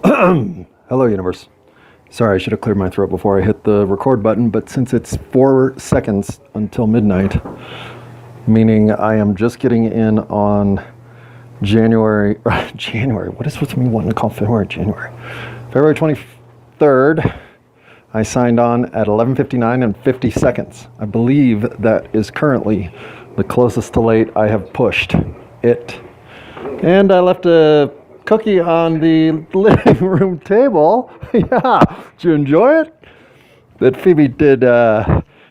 Hello, universe. Sorry, I should have cleared my throat before I hit the record button, but since it's 4 seconds until midnight, meaning I am just getting in on January, what is with me wanting to call February January? February 23rd, I signed on at 11:59 and 50 seconds. I believe that is currently the closest to late I have pushed it. And I left a cookie on the living room table. Yeah, did you enjoy it? That Phoebe did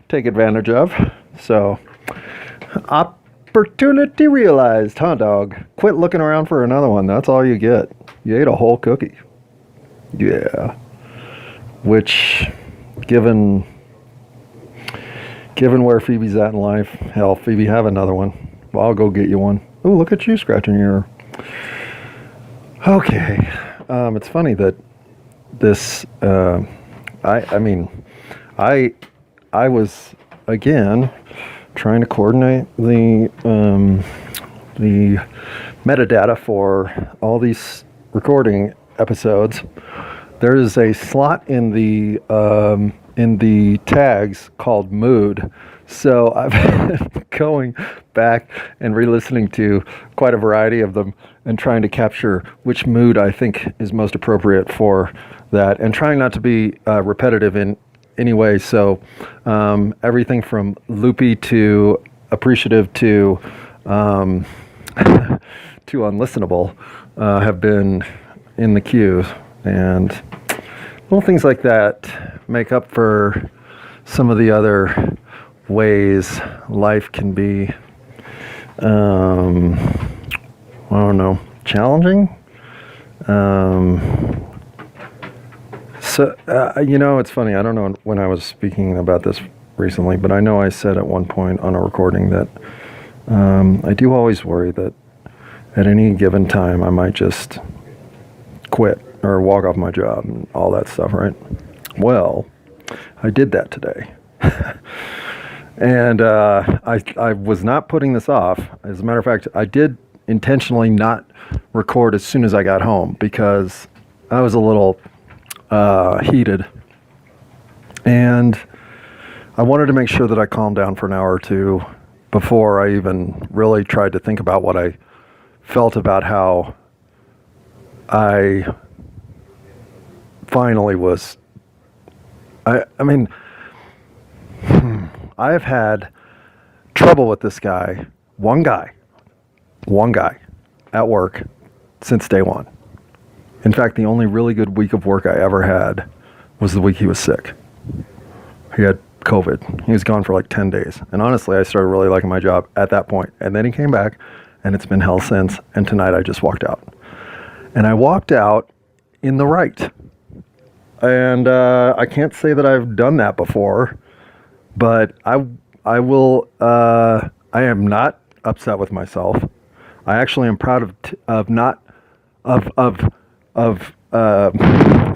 take advantage of. So, opportunity realized, huh, dog? Quit looking around for another one. That's all you get. You ate a whole cookie. Yeah. Which, given where Phoebe's at in life, hell, Phoebe, have another one. Well, I'll go get you one. Oh, look at you scratching your... Okay. It's funny that this, I was, again, trying to coordinate the metadata for all these recording episodes. There is a slot in the tags called mood. So I've been going back and re-listening to quite a variety of them and trying to capture which mood I think is most appropriate for that, and trying not to be repetitive in any way. So everything from loopy to appreciative to to unlistenable have been in the queue, and little things like that make up for some of the other ways life can be, I don't know, challenging. It's funny. I don't know when I was speaking about this recently, but I know I said at one point on a recording that I do always worry that at any given time I might just quit or walk off my job and all that stuff, right? Well, I did that today. And I was not putting this off. As a matter of fact, I did intentionally not record as soon as I got home because I was a little heated. And I wanted to make sure that I calmed down for an hour or two before I even really tried to think about what I felt about how I finally was... I have had trouble with this guy, one guy, at work since day one. In fact, the only really good week of work I ever had was the week he was sick. He had COVID. He was gone for like 10 days. And honestly, I started really liking my job at that point. And then he came back, and it's been hell since. And tonight I just walked out. And I walked out in the right. And I can't say that I've done that before. But I will. I am not upset with myself. I actually am proud of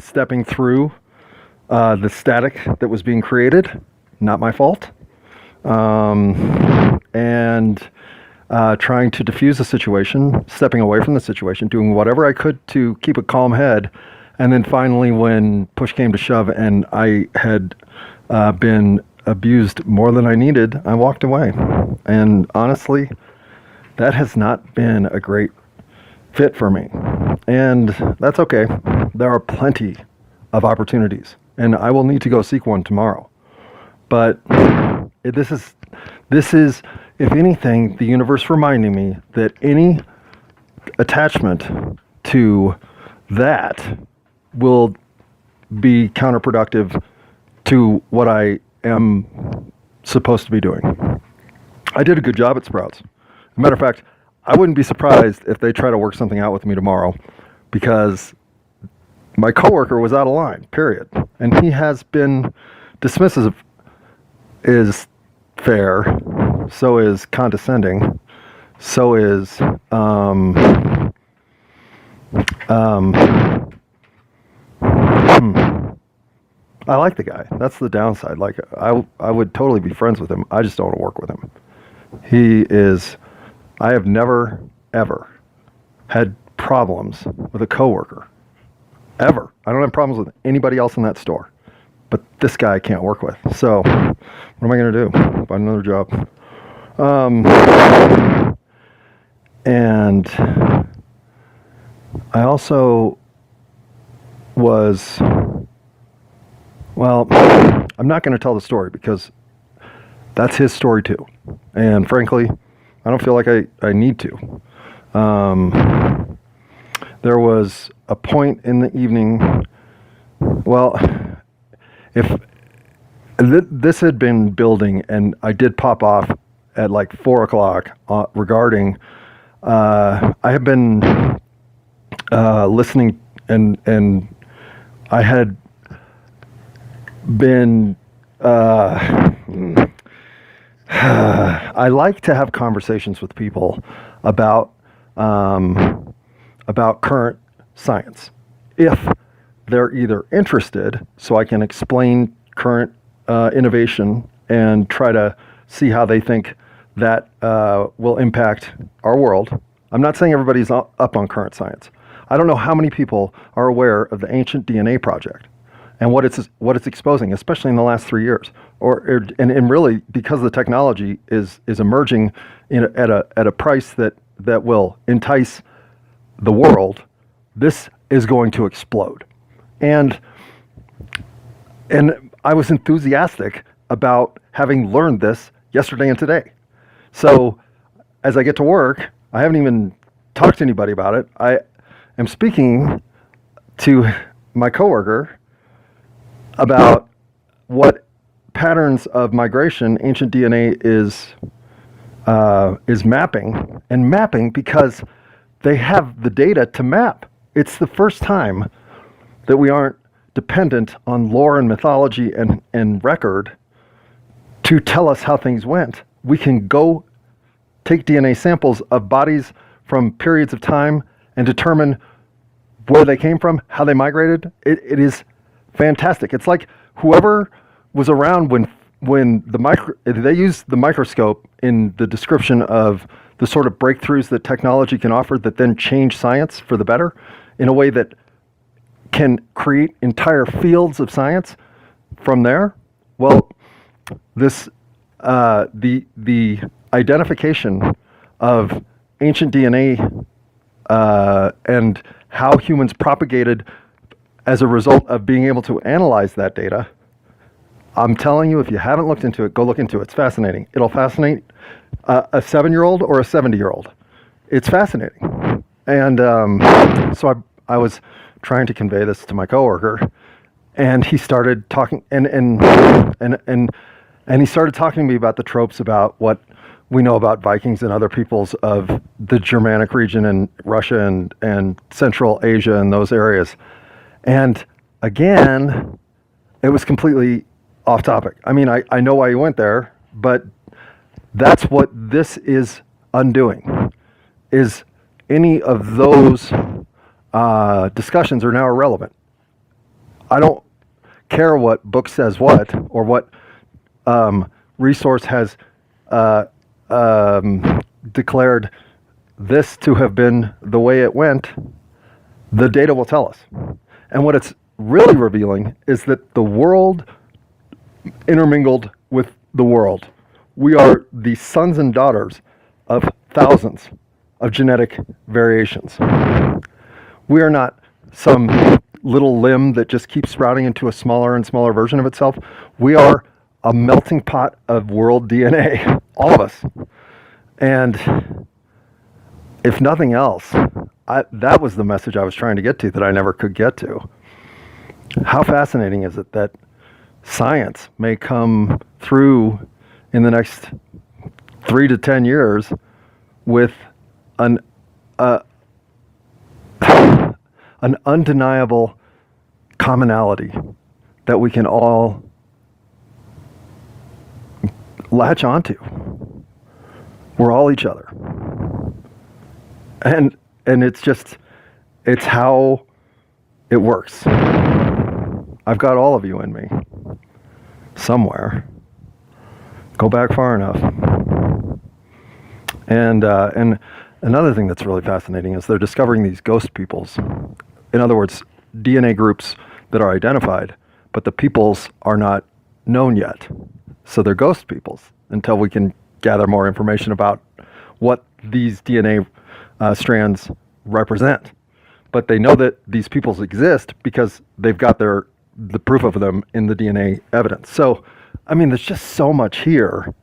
stepping through the static that was being created. Not my fault. And trying to diffuse the situation, stepping away from the situation, doing whatever I could to keep a calm head, and then finally, when push came to shove, and I had been abused more than I needed, I walked away. And honestly, that has not been a great fit for me. And that's okay. There are plenty of opportunities, and I will need to go seek one tomorrow. But this is, if anything, the universe reminding me that any attachment to that will be counterproductive to what I am supposed to be doing. I did a good job at Sprouts. As a matter of fact, I wouldn't be surprised if they try to work something out with me tomorrow, because my coworker was out of line, period. And he has been dismissive, is fair, so is condescending, so is I like the guy. That's the downside. Like, I would totally be friends with him. I just don't want to work with him. I have never, ever had problems with a coworker ever. I don't have problems with anybody else in that store. But this guy I can't work with. So what am I going to do? Find another job. And I also was, well, I'm not going to tell the story because that's his story too. And frankly, I don't feel like I need to. There was a point in the evening, well, if this had been building and I did pop off at like 4 o'clock regarding, I have been listening and I had been, I like to have conversations with people about current science. If they're either interested, so I can explain current innovation and try to see how they think that will impact our world. I'm not saying everybody's up on current science. I don't know how many people are aware of the ancient DNA project and what it's exposing, especially in the last 3 years. And really because the technology is emerging at a price that will entice the world, this is going to explode. And I was enthusiastic about having learned this yesterday and today. So as I get to work, I haven't even talked to anybody about it. I am speaking to my coworker about what patterns of migration ancient DNA is mapping because they have the data to map. It's the first time that we aren't dependent on lore and mythology and record to tell us how things went. We can go take DNA samples of bodies from periods of time and determine where they came from, how they migrated. It is fantastic. It's like whoever was around when they used the microscope in the description of the sort of breakthroughs that technology can offer that then change science for the better in a way that can create entire fields of science from there. Well, this the identification of ancient DNA and how humans propagated as a result of being able to analyze that data. I'm telling you, if you haven't looked into it, go look into it. It's fascinating. It'll fascinate a 7-year-old or a 70-year-old. It's fascinating. And so I was trying to convey this to my coworker, and he started talking, and he started talking to me about the tropes about what we know about Vikings and other peoples of the Germanic region and Russia and Central Asia and those areas. And again, it was completely off topic. I mean, I know why you went there, but that's what this is undoing, is any of those discussions are now irrelevant. I don't care what book says what, or what resource has declared this to have been the way it went. The data will tell us. And what it's really revealing is that the world intermingled with the world. We are the sons and daughters of thousands of genetic variations. We are not some little limb that just keeps sprouting into a smaller and smaller version of itself. We are a melting pot of world DNA, all of us. And if nothing else, that was the message I was trying to get to that I never could get to. How fascinating is it that science may come through in the next 3 to 10 years with an undeniable commonality that we can all latch onto. We're all each other. And it's how it works. I've got all of you in me somewhere. Go back far enough. And another thing that's really fascinating is they're discovering these ghost peoples. In other words, DNA groups that are identified, but the peoples are not known yet. So they're ghost peoples until we can gather more information about what these DNA strands represent. But they know that these peoples exist because they've got the proof of them in the DNA evidence. So, I mean, there's just so much here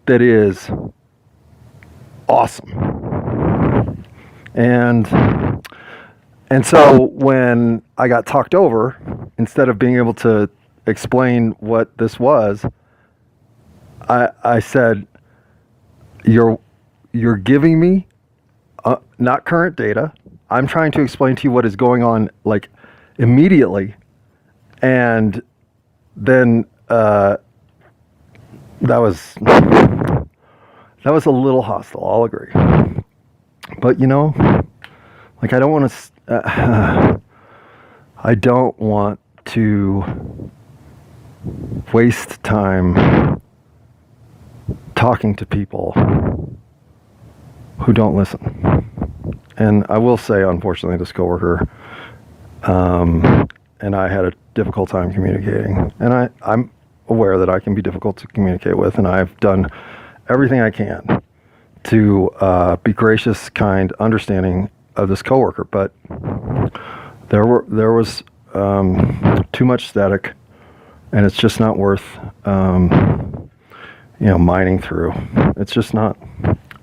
that is awesome. And so when I got talked over, instead of being able to explain what this was, I said, you're giving me not current data. I'm trying to explain to you what is going on, like, immediately. And then that was a little hostile, I'll agree. But, you know, like, I don't want to waste time talking to people who don't listen. And I will say, unfortunately, this coworker and I had a difficult time communicating. And I'm aware that I can be difficult to communicate with, and I've done everything I can to be gracious, kind, understanding of this coworker. But there was too much static, and it's just not worth mining through. It's just not.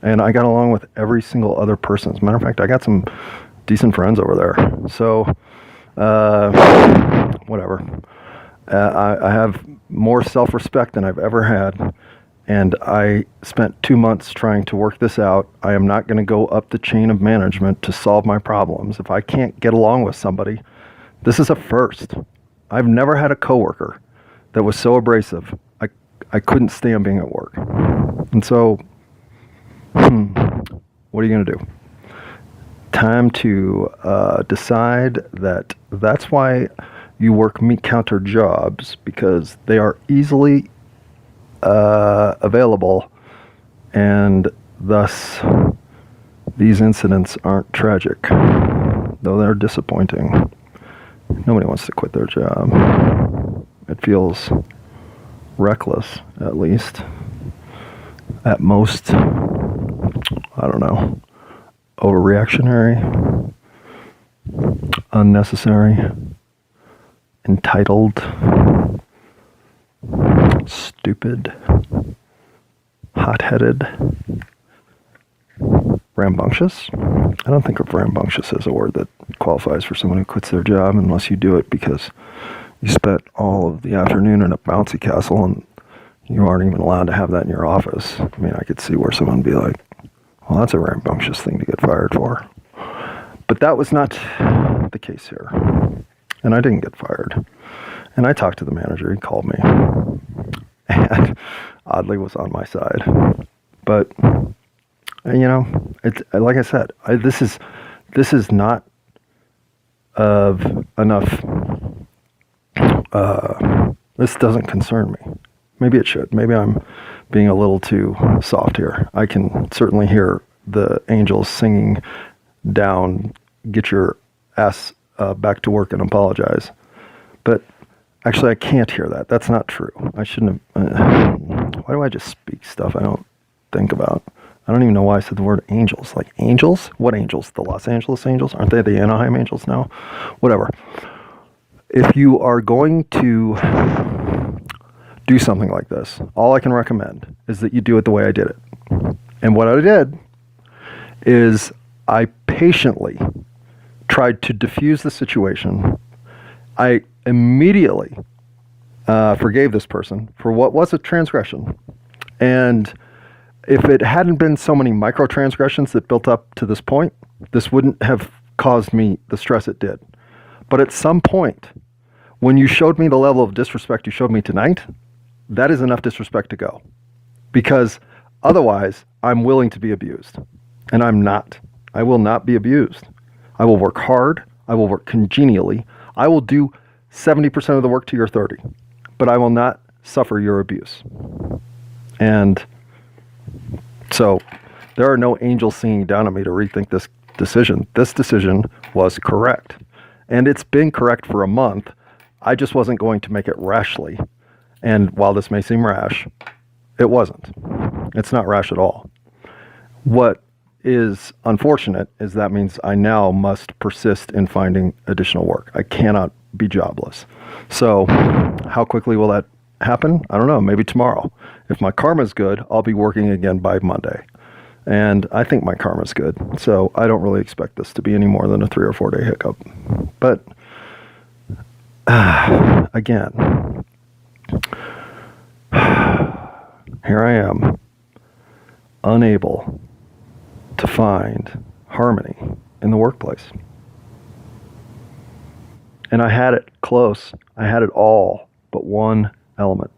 And I got along with every single other person. As a matter of fact, I got some decent friends over there. So, whatever. I have more self-respect than I've ever had, and I spent 2 months trying to work this out. I am not going to go up the chain of management to solve my problems. If I can't get along with somebody, this is a first. I've never had a coworker that was so abrasive. I couldn't stand being at work. And so, what are you going to do? Time to decide that's why you work meat counter jobs, because they are easily available, and thus these incidents aren't tragic, though they're disappointing. Nobody wants to quit their job. It feels reckless, at least. At most, I don't know, overreactionary, unnecessary, entitled, stupid, hot-headed, rambunctious. I don't think of rambunctious as a word that qualifies for someone who quits their job unless you do it because you spent all of the afternoon in a bouncy castle and you aren't even allowed to have that in your office. I mean, I could see where someone would be like, well, that's a rambunctious thing to get fired for. But that was not the case here. And I didn't get fired. And I talked to the manager. He called me. And oddly was on my side. But, it's like I said, this is not of enough. This doesn't concern me. Maybe it should. Maybe I'm being a little too soft here. I can certainly hear the angels singing down, get your ass back to work and apologize. But actually, I can't hear that. That's not true. I shouldn't have. Why do I just speak stuff I don't think about? I don't even know why I said the word angels. Like, angels? What angels? The Los Angeles Angels? Aren't they the Anaheim Angels now? Whatever. If you are going to do something like this, all I can recommend is that you do it the way I did it. And what I did is I patiently tried to diffuse the situation. I immediately forgave this person for what was a transgression. And if it hadn't been so many micro-transgressions that built up to this point, this wouldn't have caused me the stress it did. But at some point, when you showed me the level of disrespect you showed me tonight, that is enough disrespect to go. Because otherwise, I'm willing to be abused. And I'm not. I will not be abused. I will work hard. I will work congenially. I will do 70% of the work to your 30. But I will not suffer your abuse. And so there are no angels singing down on me to rethink this decision. This decision was correct. And it's been correct for a month. I just wasn't going to make it rashly. And while this may seem rash, it wasn't. It's not rash at all. What is unfortunate is that means I now must persist in finding additional work. I cannot be jobless. So how quickly will that happen? I don't know, maybe tomorrow. If my karma's good, I'll be working again by Monday. And I think my karma's good. So I don't really expect this to be any more than a 3 or 4 day hiccup. But again, here I am, unable to find harmony in the workplace. And I had it close. I had it all but one element.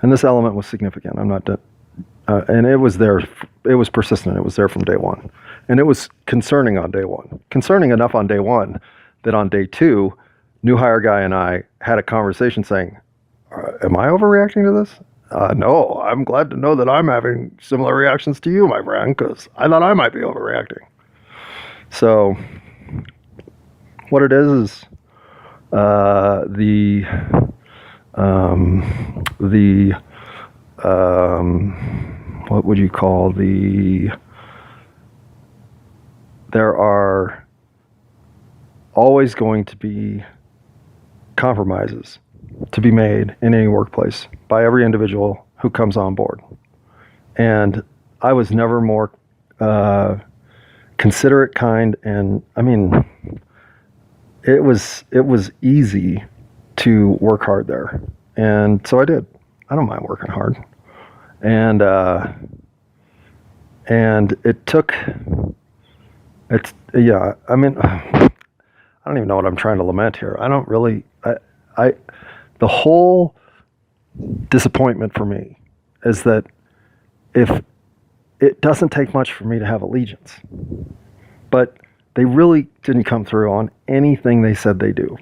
And this element was significant. And it was there. It was persistent. It was there from day one. And it was concerning on day one. Concerning enough on day one that on day two, new hire guy and I had a conversation saying, am I overreacting to this? No, I'm glad to know that I'm having similar reactions to you, my friend, because I thought I might be overreacting. So what it is what would you call there are always going to be compromises to be made in any workplace by every individual who comes on board. And I was never more considerate, kind, and I mean, it was easy to work hard there. And so I did. I don't mind working hard. And it took, I mean, I don't even know what I'm trying to lament here. I don't really, the whole disappointment for me is that if it doesn't take much for me to have allegiance, but they really didn't come through on anything they said they do.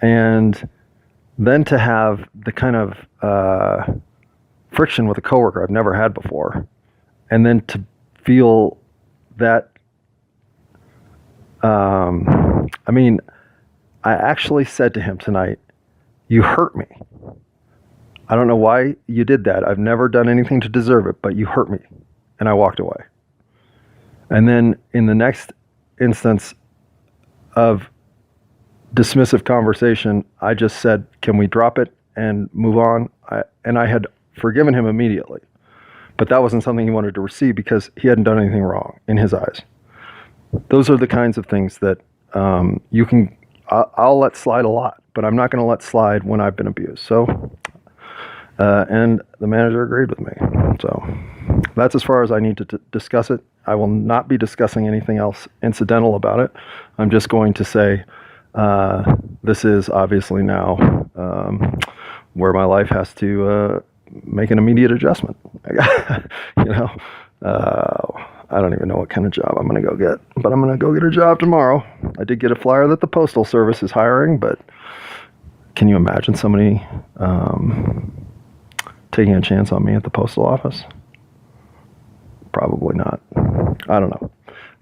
And then to have the kind of friction with a coworker I've never had before, and then to feel that, I mean, I actually said to him tonight, you hurt me. I don't know why you did that. I've never done anything to deserve it, but you hurt me. And I walked away. And then in the next instance of dismissive conversation, I just said, can we drop it and move on? And I had forgiven him immediately. But that wasn't something he wanted to receive because he hadn't done anything wrong in his eyes. Those are the kinds of things that I'll let slide a lot, but I'm not going to let slide when I've been abused. So, and the manager agreed with me. So that's as far as I need to discuss it. I will not be discussing anything else incidental about it. I'm just going to say this is obviously now where my life has to make an immediate adjustment. I don't even know what kind of job I'm going to go get, but I'm going to go get a job tomorrow. I did get a flyer that the Postal Service is hiring, but can you imagine somebody taking a chance on me at the postal office? Probably not. I don't know.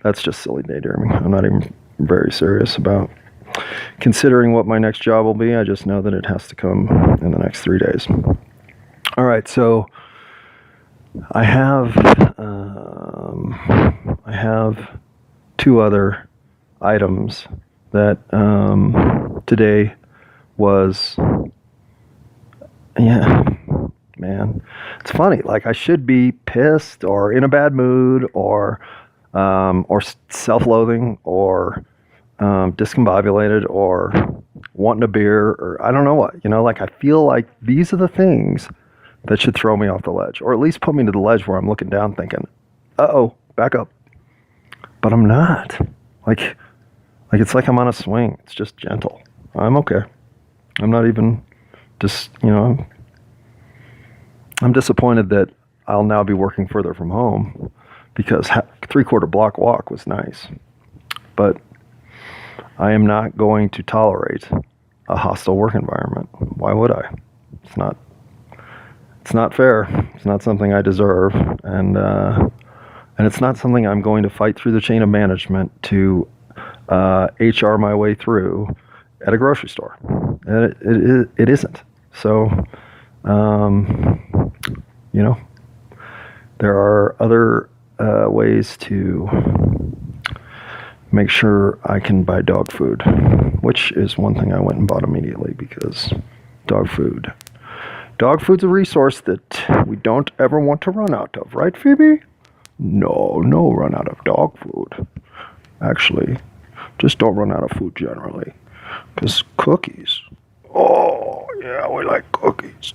That's just silly daydreaming. I'm not even very serious about considering what my next job will be. I just know that it has to come in the next 3 days. All right, so I have 2 other items that today was, man, it's funny. Like I should be pissed or in a bad mood or self-loathing or discombobulated or wanting a beer or I don't know what. Like I feel like these are the things that should throw me off the ledge, or at least put me to the ledge where I'm looking down thinking, uh-oh, back up. But I'm not. Like it's like I'm on a swing. It's just gentle. I'm okay. I'm not even just, I'm disappointed that I'll now be working further from home because 3/4 block walk was nice. But I am not going to tolerate a hostile work environment. Why would I? It's not fair. It's not something I deserve. And it's not something I'm going to fight through the chain of management to HR my way through at a grocery store. And it isn't. So, you know, there are other ways to make sure I can buy dog food, which is one thing I went and bought immediately because dog food. Dog food's a resource that we don't ever want to run out of, right, Phoebe? No run out of dog food. Actually, just don't run out of food generally. Because cookies. Oh, yeah, we like cookies.